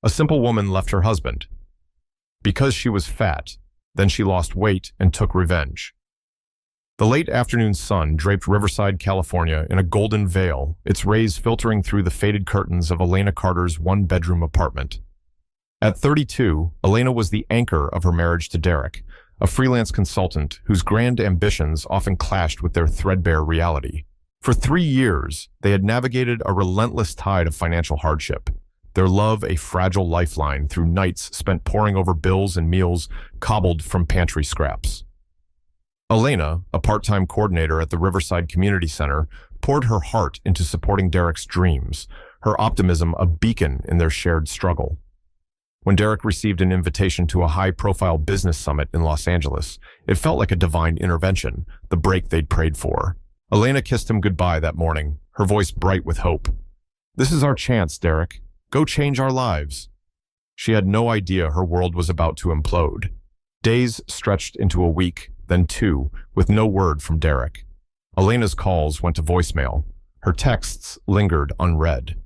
A simple woman left her husband. Because she was fat, then she lost weight and took revenge. The late afternoon sun draped Riverside, California in a golden veil, its rays filtering through the faded curtains of Elena Carter's one-bedroom apartment. At 32, Elena was the anchor of her marriage to Derek, a freelance consultant whose grand ambitions often clashed with their threadbare reality. For 3 years, they had navigated a relentless tide of financial hardship, their love a fragile lifeline through nights spent poring over bills and meals cobbled from pantry scraps. Elena, a part-time coordinator at the Riverside Community Center, poured her heart into supporting Derek's dreams, her optimism a beacon in their shared struggle. When Derek received an invitation to a high-profile business summit in Los Angeles, it felt like a divine intervention, the break they'd prayed for. Elena kissed him goodbye that morning, her voice bright with hope. "This is our chance, Derek. Go change our lives." She had no idea her world was about to implode. Days stretched into a week, then 2, with no word from Derek. Elena's calls went to voicemail. Her texts lingered unread.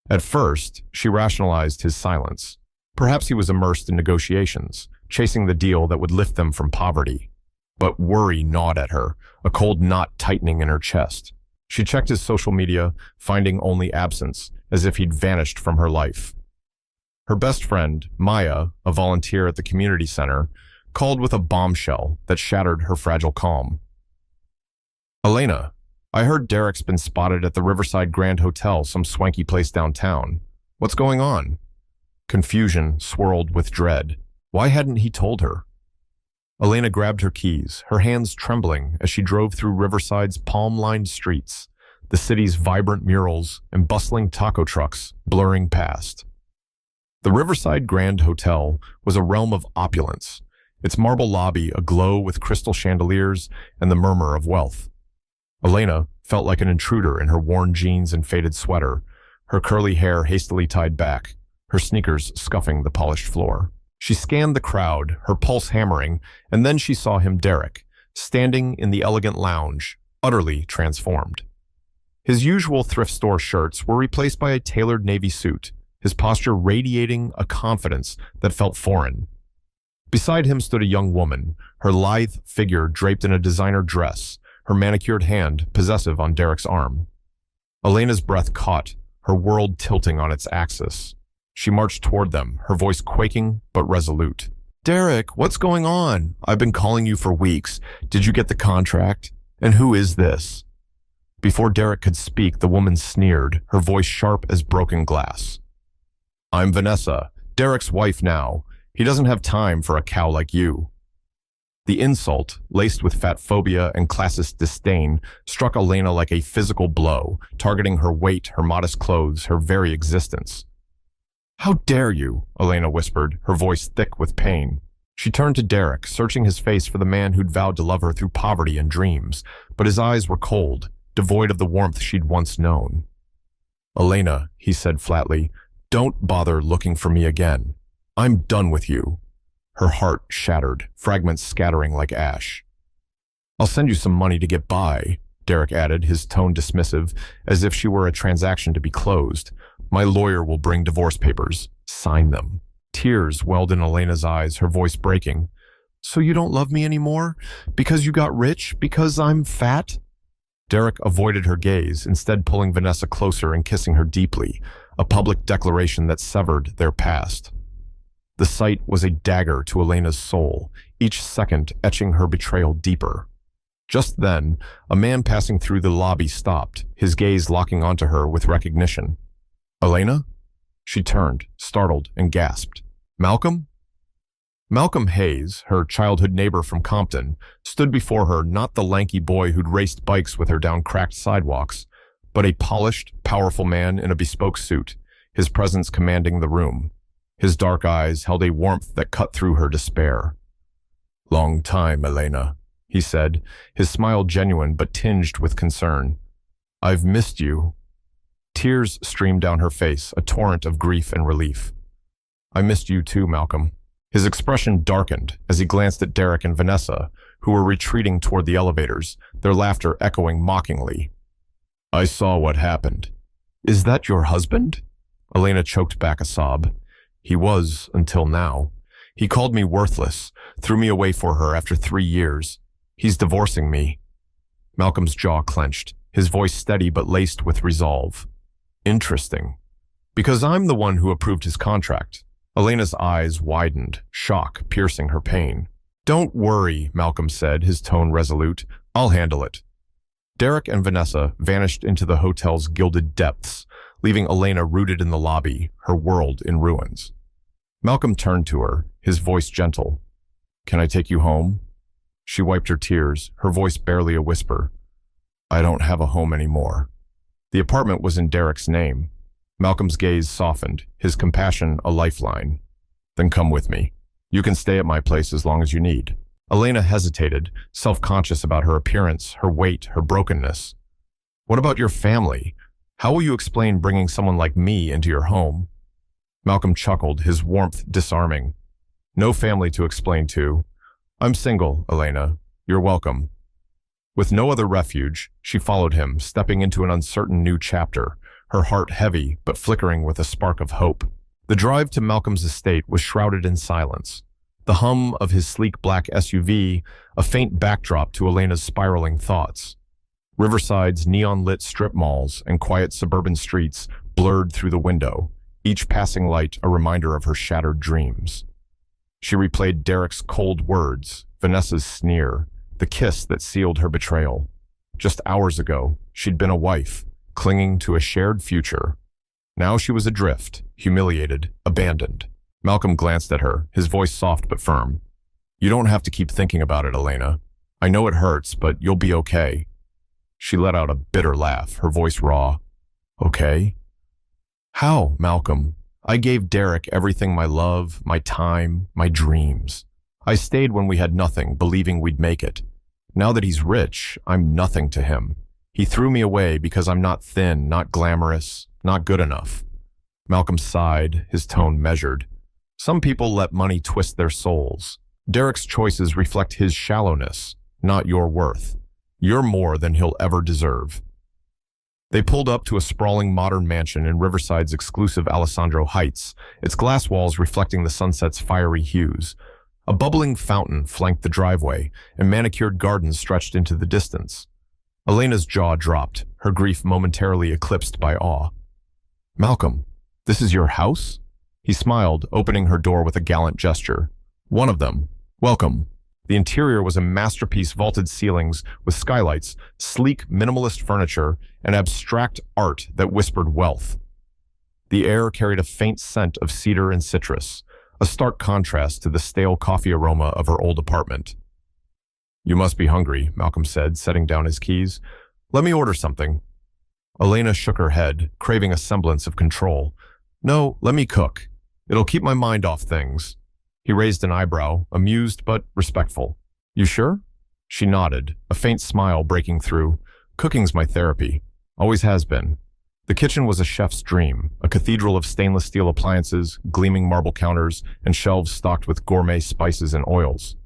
At first, she rationalized his silence. Perhaps he was immersed in negotiations, chasing the deal that would lift them from poverty. But worry gnawed at her, a cold knot tightening in her chest. She checked his social media, finding only absence, as if he'd vanished from her life. Her best friend, Maya, a volunteer at the community center, called with a bombshell that shattered her fragile calm. "Elena, I heard Derek's been spotted at the Riverside Grand Hotel, some swanky place downtown. What's going on?" Confusion swirled with dread. Why hadn't he told her? Elena grabbed her keys, her hands trembling as she drove through Riverside's palm-lined streets, the city's vibrant murals and bustling taco trucks blurring past. The Riverside Grand Hotel was a realm of opulence, its marble lobby aglow with crystal chandeliers and the murmur of wealth. Elena felt like an intruder in her worn jeans and faded sweater, her curly hair hastily tied back, her sneakers scuffing the polished floor. She scanned the crowd, her pulse hammering, and then she saw him, Derek, standing in the elegant lounge, utterly transformed. His usual thrift store shirts were replaced by a tailored navy suit, his posture radiating a confidence that felt foreign. Beside him stood a young woman, her lithe figure draped in a designer dress, her manicured hand possessive on Derek's arm. Elena's breath caught, her world tilting on its axis. She marched toward them, her voice quaking but resolute. "Derek, what's going on? I've been calling you for weeks. Did you get the contract? And who is this?" Before Derek could speak, the woman sneered, her voice sharp as broken glass. "I'm Vanessa, Derek's wife now. He doesn't have time for a cow like you." The insult, laced with fatphobia and classist disdain, struck Elena like a physical blow, targeting her weight, her modest clothes, her very existence. "How dare you?" Elena whispered, her voice thick with pain. She turned to Derek, searching his face for the man who'd vowed to love her through poverty and dreams, but his eyes were cold, devoid of the warmth she'd once known. "Elena," he said flatly, "don't bother looking for me again. I'm done with you." Her heart shattered, fragments scattering like ash. "I'll send you some money to get by," Derek added, his tone dismissive, as if she were a transaction to be closed. "My lawyer will bring divorce papers. Sign them." Tears welled in Elena's eyes, her voice breaking. "So you don't love me anymore? Because you got rich? Because I'm fat?" Derek avoided her gaze, instead pulling Vanessa closer and kissing her deeply, a public declaration that severed their past. The sight was a dagger to Elena's soul, each second etching her betrayal deeper. Just then, a man passing through the lobby stopped, his gaze locking onto her with recognition. "Elena?" She turned, startled, and gasped. "Malcolm?" Malcolm Hayes, her childhood neighbor from Compton, stood before her, not the lanky boy who'd raced bikes with her down cracked sidewalks, but a polished, powerful man in a bespoke suit, his presence commanding the room. His dark eyes held a warmth that cut through her despair. "Long time, Elena," he said, his smile genuine but tinged with concern. "I've missed you." Tears streamed down her face, a torrent of grief and relief. "I missed you too, Malcolm." His expression darkened as he glanced at Derek and Vanessa, who were retreating toward the elevators, their laughter echoing mockingly. "I saw what happened." "Is that your husband?" Elena choked back a sob. He was, until now. He called me worthless, threw me away for her after 3 years. He's divorcing me. Malcolm's jaw clenched, his voice steady but laced with resolve. Interesting. Because I'm the one who approved his contract. Elena's eyes widened, shock piercing her pain. Don't worry, Malcolm said, his tone resolute. I'll handle it. Derek and Vanessa vanished into the hotel's gilded depths, leaving Elena rooted in the lobby, her world in ruins. Malcolm turned to her, his voice gentle. Can I take you home? She wiped her tears, her voice barely a whisper. I don't have a home anymore. The apartment was in Derek's name. Malcolm's gaze softened, his compassion a lifeline. Then come with me. You can stay at my place as long as you need. Elena hesitated, self-conscious about her appearance, her weight, her brokenness. What about your family? How will you explain bringing someone like me into your home? Malcolm chuckled, his warmth disarming. No family to explain to. I'm single, Elena. You're welcome. With no other refuge, she followed him, stepping into an uncertain new chapter, her heart heavy but flickering with a spark of hope. The drive to Malcolm's estate was shrouded in silence. The hum of his sleek black SUV, a faint backdrop to Elena's spiraling thoughts. Riverside's neon-lit strip malls and quiet suburban streets blurred through the window, each passing light a reminder of her shattered dreams. She replayed Derek's cold words, Vanessa's sneer, the kiss that sealed her betrayal. Just hours ago, she'd been a wife, clinging to a shared future. Now she was adrift, humiliated, abandoned. Malcolm glanced at her, his voice soft but firm. You don't have to keep thinking about it, Elena. I know it hurts, but you'll be okay. She let out a bitter laugh, her voice raw. Okay? How, Malcolm? I gave Derek everything, my love, my time, my dreams. I stayed when we had nothing, believing we'd make it. Now that he's rich, I'm nothing to him. He threw me away because I'm not thin, not glamorous, not good enough. Malcolm sighed, his tone measured. Some people let money twist their souls. Derek's choices reflect his shallowness, not your worth. You're more than he'll ever deserve. They pulled up to a sprawling modern mansion in Riverside's exclusive Alessandro Heights, its glass walls reflecting the sunset's fiery hues. A bubbling fountain flanked the driveway, and manicured gardens stretched into the distance. Elena's jaw dropped, her grief momentarily eclipsed by awe. Malcolm, this is your house? He smiled, opening her door with a gallant gesture. One of them. Welcome. The interior was a masterpiece, vaulted ceilings with skylights, sleek, minimalist furniture, and abstract art that whispered wealth. The air carried a faint scent of cedar and citrus, a stark contrast to the stale coffee aroma of her old apartment. You must be hungry, Malcolm said, setting down his keys. Let me order something. Elena shook her head, craving a semblance of control. No, let me cook. It'll keep my mind off things. He raised an eyebrow, amused but respectful. You sure? She nodded, a faint smile breaking through. Cooking's my therapy. Always has been. The kitchen was a chef's dream, a cathedral of stainless steel appliances, gleaming marble counters, and shelves stocked with gourmet spices and oils.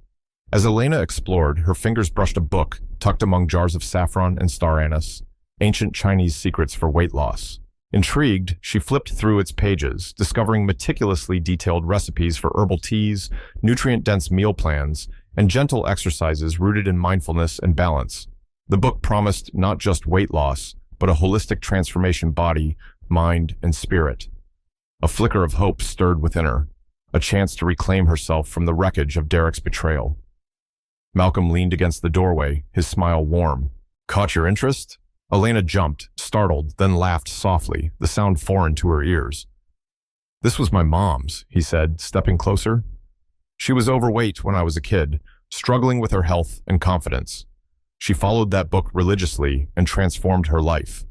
As Elena explored, her fingers brushed a book tucked among jars of saffron and star anise, ancient Chinese secrets for weight loss. Intrigued, she flipped through its pages, discovering meticulously detailed recipes for herbal teas, nutrient-dense meal plans, and gentle exercises rooted in mindfulness and balance. The book promised not just weight loss, but a holistic transformation body, mind, and spirit. A flicker of hope stirred within her, a chance to reclaim herself from the wreckage of Derek's betrayal. Malcolm leaned against the doorway, his smile warm. Caught your interest? Elena jumped, startled, then laughed softly, the sound foreign to her ears. This was my mom's, he said, stepping closer. She was overweight when I was a kid, struggling with her health and confidence. She followed that book religiously and transformed her life.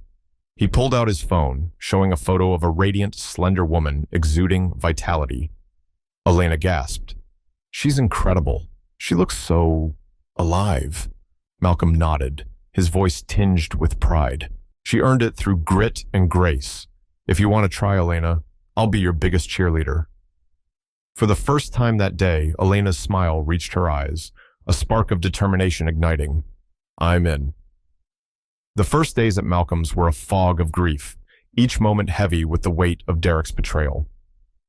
He pulled out his phone, showing a photo of a radiant, slender woman exuding vitality. Elena gasped. She's incredible. She looks so alive. Malcolm nodded, his voice tinged with pride. She earned it through grit and grace. If you want to try, Elena, I'll be your biggest cheerleader. For the first time that day, Elena's smile reached her eyes, a spark of determination igniting. I'm in. The first days at Malcolm's were a fog of grief, each moment heavy with the weight of Derek's betrayal.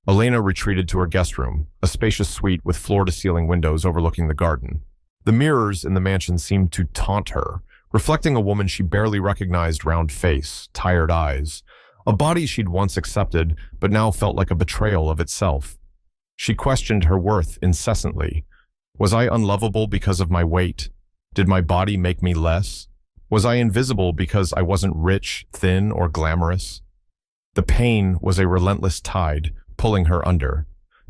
Elena retreated to her guest room, a spacious suite with floor-to-ceiling windows overlooking the garden. The mirrors in the mansion seemed to taunt her, reflecting a woman she barely recognized, round face, tired eyes, a body she'd once accepted but now felt like a betrayal of itself. She questioned her worth incessantly. Was I unlovable because of my weight? Did my body make me less? Was I invisible because I wasn't rich, thin, or glamorous? The pain was a relentless tide, pulling her under.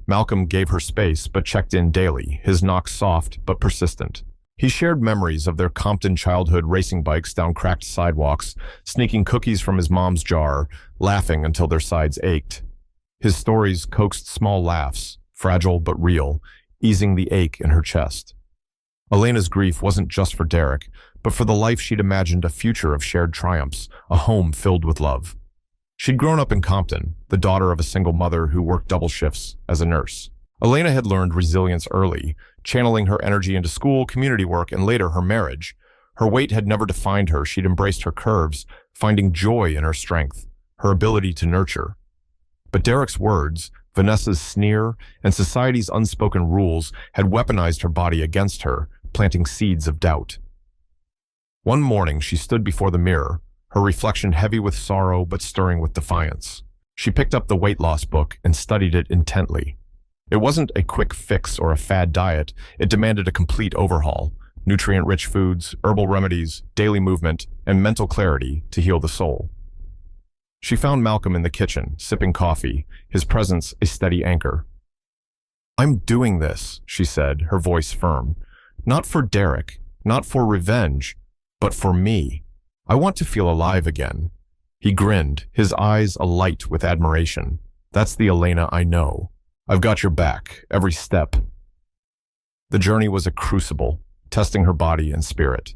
Malcolm gave her space but checked in daily, his knock soft but persistent. He shared memories of their Compton childhood, racing bikes down cracked sidewalks, sneaking cookies from his mom's jar, laughing until their sides ached. His stories coaxed small laughs, fragile but real, easing the ache in her chest. Elena's grief wasn't just for Derek, but for the life she'd imagined, a future of shared triumphs, a home filled with love. She'd grown up in Compton, the daughter of a single mother who worked double shifts as a nurse. Elena had learned resilience early, channeling her energy into school, community work, and later her marriage. Her weight had never defined her. She'd embraced her curves, finding joy in her strength, her ability to nurture. But Derek's words, Vanessa's sneer, and society's unspoken rules had weaponized her body against her, planting seeds of doubt. One morning, she stood before the mirror, her reflection heavy with sorrow but stirring with defiance. She picked up the weight loss book and studied it intently. It wasn't a quick fix or a fad diet. It demanded a complete overhaul: nutrient-rich foods, herbal remedies, daily movement, and mental clarity to heal the soul. She found Malcolm in the kitchen, sipping coffee, his presence a steady anchor. "I'm doing this," she said, her voice firm. "Not for Derek, not for revenge, but for me. I want to feel alive again." He grinned, his eyes alight with admiration. "That's the Elena I know. I've got your back, every step." The journey was a crucible, testing her body and spirit.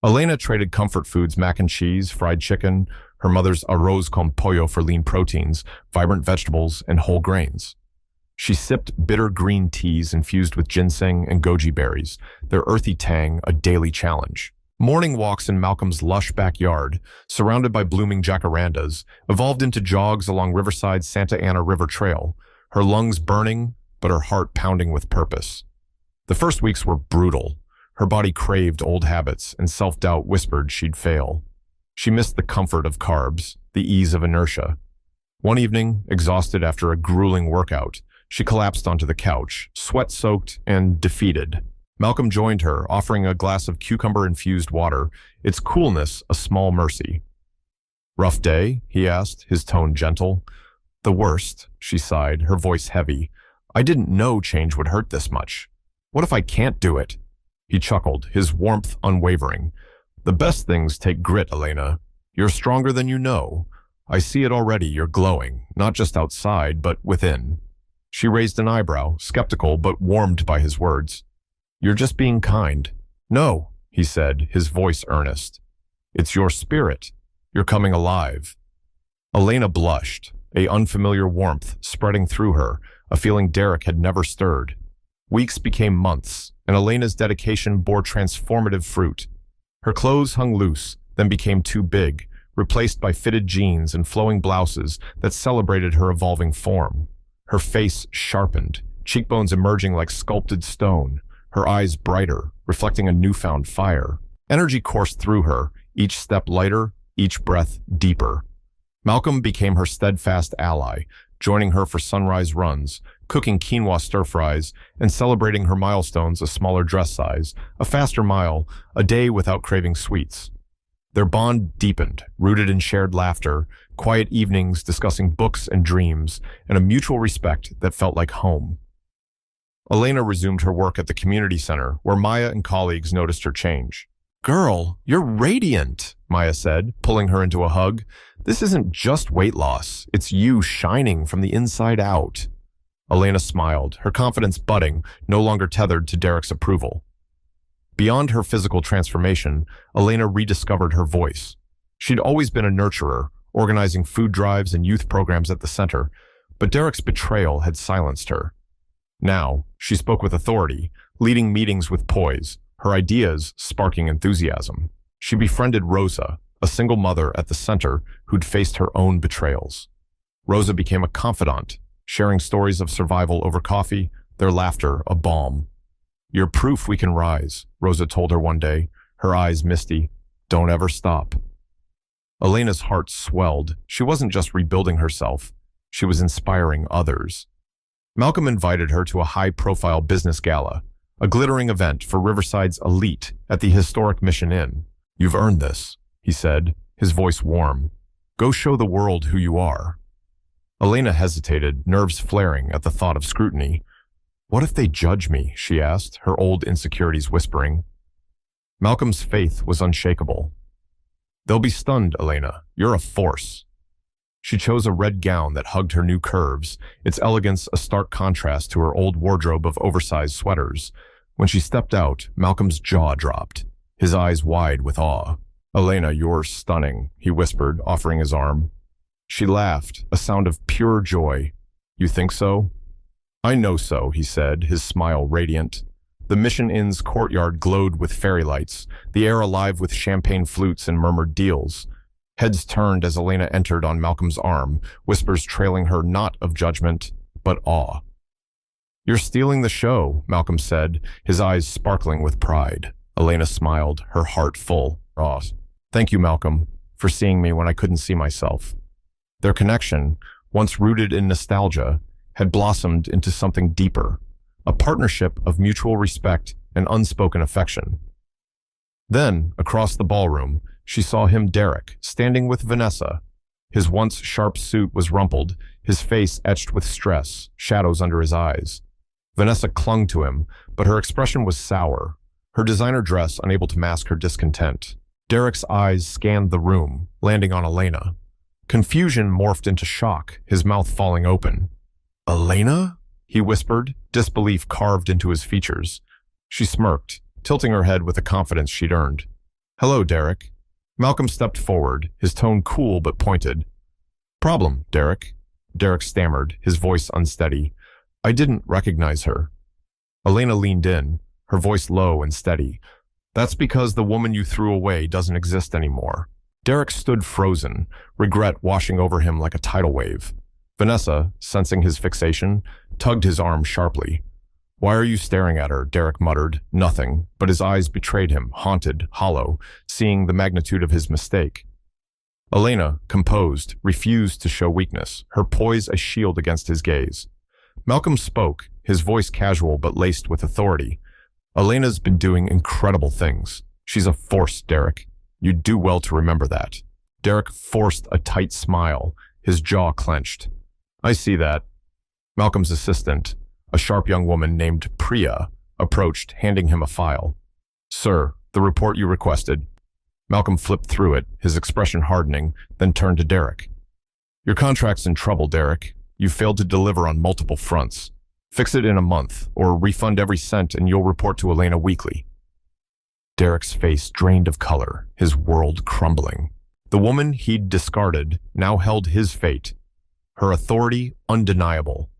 Elena traded comfort foods, mac and cheese, fried chicken, her mother's arroz con pollo for lean proteins, vibrant vegetables, and whole grains. She sipped bitter green teas infused with ginseng and goji berries, their earthy tang a daily challenge. Morning walks in Malcolm's lush backyard, surrounded by blooming jacarandas, evolved into jogs along Riverside's Santa Ana River Trail, her lungs burning, but her heart pounding with purpose. The first weeks were brutal. Her body craved old habits, and self-doubt whispered she'd fail. She missed the comfort of carbs, the ease of inertia. One evening, exhausted after a grueling workout, she collapsed onto the couch, sweat-soaked and defeated. Malcolm joined her, offering a glass of cucumber-infused water, its coolness a small mercy. "Rough day?" he asked, his tone gentle. "The worst," she sighed, her voice heavy. "I didn't know change would hurt this much. What if I can't do it?" He chuckled, his warmth unwavering. "The best things take grit, Elena. You're stronger than you know. I see it already, you're glowing, not just outside, but within." She raised an eyebrow, skeptical but warmed by his words. "You're just being kind." "No," he said, his voice earnest. "It's your spirit. You're coming alive." Elena blushed, a unfamiliar warmth spreading through her, a feeling Derek had never stirred. Weeks became months, and Elena's dedication bore transformative fruit. Her clothes hung loose, then became too big, replaced by fitted jeans and flowing blouses that celebrated her evolving form. Her face sharpened, cheekbones emerging like sculpted stone, her eyes brighter, reflecting a newfound fire. Energy coursed through her, each step lighter, each breath deeper. Malcolm became her steadfast ally, joining her for sunrise runs, cooking quinoa stir-fries, and celebrating her milestones: a smaller dress size, a faster mile, a day without craving sweets. Their bond deepened, rooted in shared laughter, quiet evenings discussing books and dreams, and a mutual respect that felt like home. Elena resumed her work at the community center, where Maya and colleagues noticed her change. "Girl, you're radiant," Maya said, pulling her into a hug. "This isn't just weight loss. It's you shining from the inside out." Elena smiled, her confidence budding, no longer tethered to Derek's approval. Beyond her physical transformation, Elena rediscovered her voice. She'd always been a nurturer, organizing food drives and youth programs at the center, but Derek's betrayal had silenced her. Now, she spoke with authority, leading meetings with poise, her ideas sparking enthusiasm. She befriended Rosa, a single mother at the center who'd faced her own betrayals. Rosa became a confidant, sharing stories of survival over coffee, their laughter a balm. "You're proof we can rise," Rosa told her one day, her eyes misty. "Don't ever stop." Elena's heart swelled. She wasn't just rebuilding herself. She was inspiring others. Malcolm invited her to a high-profile business gala, a glittering event for Riverside's elite at the historic Mission Inn. "You've earned this," he said, his voice warm. "Go show the world who you are." Elena hesitated, nerves flaring at the thought of scrutiny. "What if they judge me?" she asked, her old insecurities whispering. Malcolm's faith was unshakable. "They'll be stunned, Elena. You're a force." She chose a red gown that hugged her new curves, its elegance a stark contrast to her old wardrobe of oversized sweaters. When she stepped out, Malcolm's jaw dropped, his eyes wide with awe. "Elena, you're stunning," he whispered, offering his arm. She laughed, a sound of pure joy. "You think so?" "I know so," he said, his smile radiant. The Mission Inn's courtyard glowed with fairy lights, the air alive with champagne flutes and murmured deals. Heads turned as Elena entered on Malcolm's arm, whispers trailing her not of judgment, but awe. "You're stealing the show," Malcolm said, his eyes sparkling with pride. Elena smiled, her heart full. "Oh, thank you, Malcolm, for seeing me when I couldn't see myself." Their connection, once rooted in nostalgia, had blossomed into something deeper, a partnership of mutual respect and unspoken affection. Then, across the ballroom, she saw him, Derek, standing with Vanessa. His once sharp suit was rumpled, his face etched with stress, shadows under his eyes. Vanessa clung to him, but her expression was sour, her designer dress unable to mask her discontent. Derek's eyes scanned the room, landing on Elena. Confusion morphed into shock, his mouth falling open. "Elena?" he whispered, disbelief carved into his features. She smirked, tilting her head with the confidence she'd earned. "Hello, Derek." Malcolm stepped forward, his tone cool but pointed. "Problem, Derek?" Derek stammered, his voice unsteady. "I didn't recognize her." Elena leaned in, her voice low and steady. "That's because the woman you threw away doesn't exist anymore." Derek stood frozen, regret washing over him like a tidal wave. Vanessa, sensing his fixation, tugged his arm sharply. "Why are you staring at her?" Derek muttered. Nothing, but his eyes betrayed him, haunted, hollow, seeing the magnitude of his mistake. Elena, composed, refused to show weakness, her poise a shield against his gaze. Malcolm spoke, his voice casual but laced with authority. "Elena's been doing incredible things. She's a force, Derek. You'd do well to remember that." Derek forced a tight smile, his jaw clenched. "I see that." Malcolm's assistant, a sharp young woman named Priya, approached, handing him a file. "Sir, the report you requested." Malcolm flipped through it, his expression hardening, then turned to Derek. "Your contract's in trouble, Derek. You failed to deliver on multiple fronts. Fix it in a month, or refund every cent and you'll report to Elena weekly." Derek's face drained of color, his world crumbling. The woman he'd discarded now held his fate, her authority undeniable.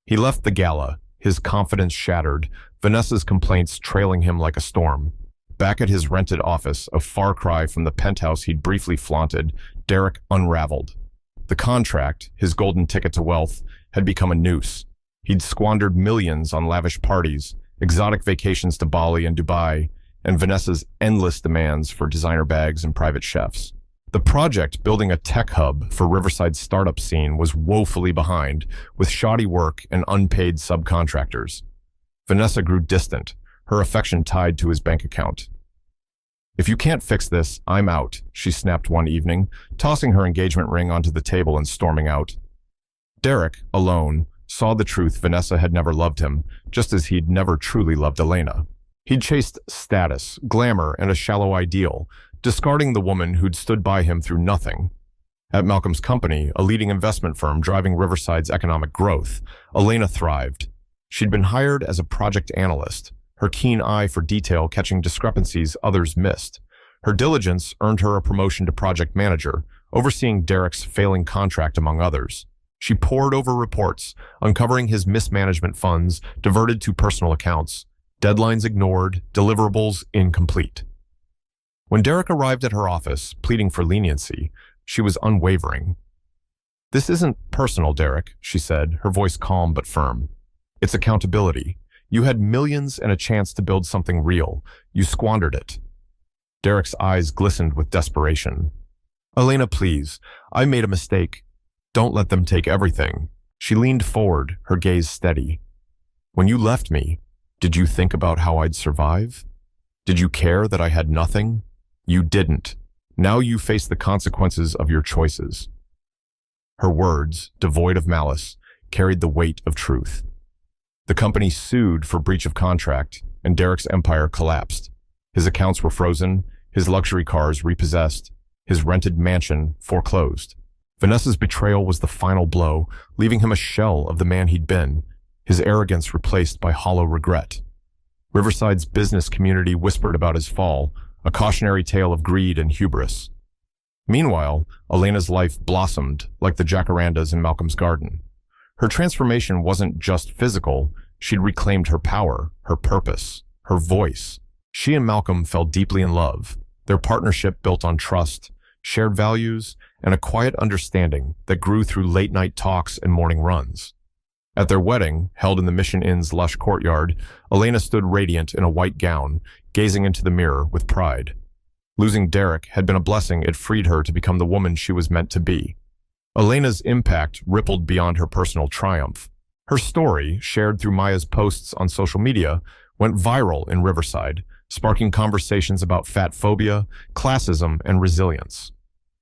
He left the gala, his confidence shattered, Vanessa's complaints trailing him like a storm. Back at his rented office, a far cry from the penthouse he'd briefly flaunted, Derek unraveled. The contract, his golden ticket to wealth, had become a noose. He'd squandered millions on lavish parties, exotic vacations to Bali and Dubai, and Vanessa's endless demands for designer bags and private chefs. The project building a tech hub for Riverside's startup scene was woefully behind, with shoddy work and unpaid subcontractors. Vanessa grew distant, her affection tied to his bank account. "If you can't fix this, I'm out," she snapped one evening, tossing her engagement ring onto the table and storming out. Derek, alone, saw the truth. Vanessa had never loved him, just as he'd never truly loved Elena. He'd chased status, glamour, and a shallow ideal, discarding the woman who'd stood by him through nothing. At Malcolm's company, a leading investment firm driving Riverside's economic growth, Elena thrived. She'd been hired as a project analyst, her keen eye for detail catching discrepancies others missed. Her diligence earned her a promotion to project manager, overseeing Derek's failing contract among others. She pored over reports, uncovering his mismanagement funds diverted to personal accounts, deadlines ignored, deliverables incomplete. When Derek arrived at her office, pleading for leniency, she was unwavering. "This isn't personal, Derek," she said, her voice calm but firm. "It's accountability. You had millions and a chance to build something real. You squandered it." Derek's eyes glistened with desperation. "Elena, please. I made a mistake. Don't let them take everything." She leaned forward, her gaze steady. "When you left me, did you think about how I'd survive? Did you care that I had nothing? You didn't. Now you face the consequences of your choices." Her words, devoid of malice, carried the weight of truth. The company sued for breach of contract, and Derek's empire collapsed. His accounts were frozen, his luxury cars repossessed, his rented mansion foreclosed. Vanessa's betrayal was the final blow, leaving him a shell of the man he'd been, his arrogance replaced by hollow regret. Riverside's business community whispered about his fall, a cautionary tale of greed and hubris. Meanwhile, Elena's life blossomed like the jacarandas in Malcolm's garden. Her transformation wasn't just physical, she'd reclaimed her power, her purpose, her voice. She and Malcolm fell deeply in love, their partnership built on trust, shared values, and a quiet understanding that grew through late-night talks and morning runs. At their wedding, held in the Mission Inn's lush courtyard, Elena stood radiant in a white gown, gazing into the mirror with pride. Losing Derek had been a blessing. It freed her to become the woman she was meant to be. Elena's impact rippled beyond her personal triumph. Her story, shared through Maya's posts on social media, went viral in Riverside, sparking conversations about fatphobia, classism, and resilience.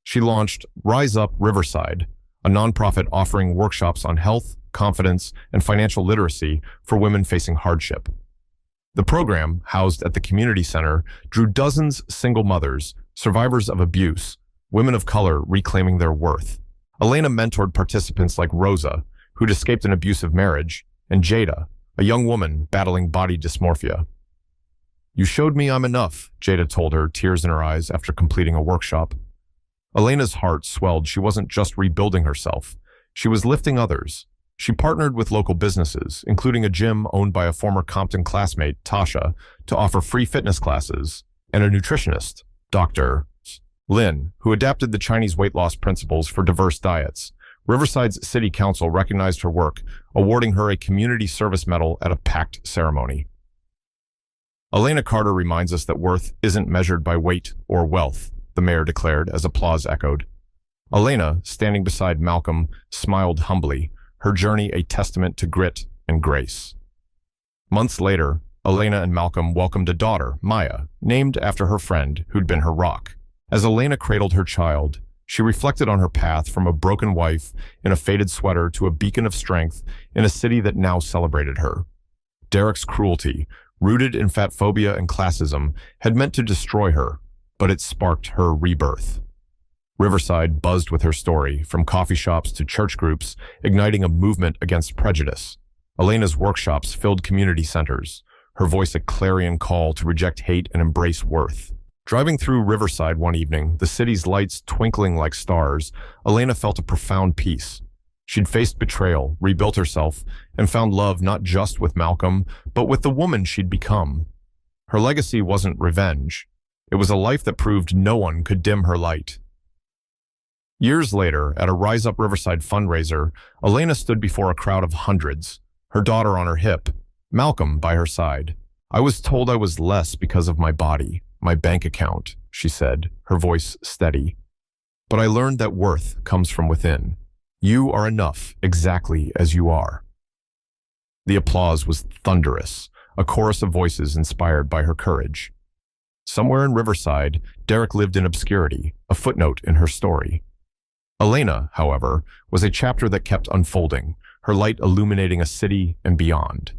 She launched Rise Up Riverside, a nonprofit offering workshops on health, confidence, and financial literacy for women facing hardship. The program, housed at the community center, drew dozens single mothers, survivors of abuse, women of color reclaiming their worth. Elena mentored participants like Rosa, who'd escaped an abusive marriage, and Jada, a young woman battling body dysmorphia. "You showed me I'm enough," Jada told her, tears in her eyes after completing a workshop. Elena's heart swelled. She wasn't just rebuilding herself. She was lifting others. She partnered with local businesses, including a gym owned by a former Compton classmate, Tasha, to offer free fitness classes, and a nutritionist, Dr. Lin, who adapted the Chinese weight loss principles for diverse diets. Riverside's city council recognized her work, awarding her a community service medal at a packed ceremony. Elena Carter reminds us that worth isn't measured by weight or wealth, the mayor declared as applause echoed. Elena, standing beside Malcolm, smiled humbly, her journey a testament to grit and grace. Months later, Elena and Malcolm welcomed a daughter, Maya, named after her friend who'd been her rock. As Elena cradled her child, she reflected on her path from a broken wife in a faded sweater to a beacon of strength in a city that now celebrated her. Derek's cruelty, rooted in fatphobia and classism, had meant to destroy her, but it sparked her rebirth. Riverside buzzed with her story, from coffee shops to church groups, igniting a movement against prejudice. Elena's workshops filled community centers, her voice a clarion call to reject hate and embrace worth. Driving through Riverside one evening, the city's lights twinkling like stars, Elena felt a profound peace. She'd faced betrayal, rebuilt herself, and found love not just with Malcolm, but with the woman she'd become. Her legacy wasn't revenge. It was a life that proved no one could dim her light. Years later, at a Rise Up Riverside fundraiser, Elena stood before a crowd of hundreds, her daughter on her hip, Malcolm by her side. "I was told I was less because of my body, my bank account," she said, her voice steady. "But I learned that worth comes from within. You are enough exactly as you are." The applause was thunderous, a chorus of voices inspired by her courage. Somewhere in Riverside, Derek lived in obscurity, a footnote in her story. Elena, however, was a chapter that kept unfolding, her light illuminating a city and beyond.